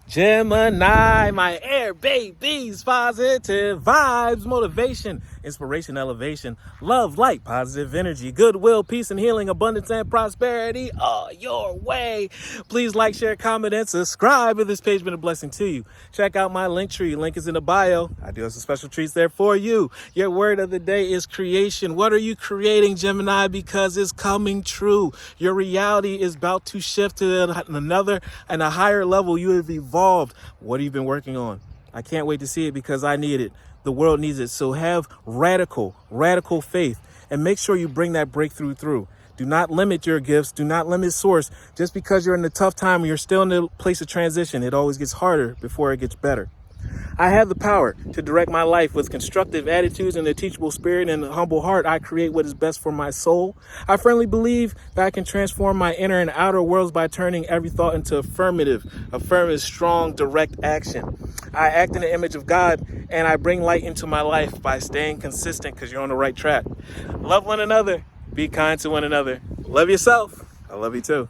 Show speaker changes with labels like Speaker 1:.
Speaker 1: Gemini, my air babies, positive vibes, motivation, inspiration, elevation, love, light, positive energy, goodwill, peace and healing, abundance and prosperity all your way. Please like, share, comment, and subscribe if this page has been a blessing to you. Check out my LinkTree. Link is in the bio. I do have some special treats there for you. Your word of the day is creation. What are you creating, Gemini? Because it's coming true. Your reality is about to shift to another and a higher level. You have evolved. What have you been working on? I can't wait to see it because I need it. The world needs it. So have radical faith and make sure you bring that breakthrough through. Do not limit your gifts. Do not limit source. Just because you're in a tough time or you're still in a place of transition, it always gets harder before it gets better. I have the power to direct my life with constructive attitudes and a teachable spirit and a humble heart. I create what is best for my soul. I firmly believe that I can transform my inner and outer worlds by turning every thought into affirmative, strong, direct action. I act in the image of God and I bring light into my life by staying consistent because you're on the right track. Love one another. Be kind to one another. Love yourself. I love you too.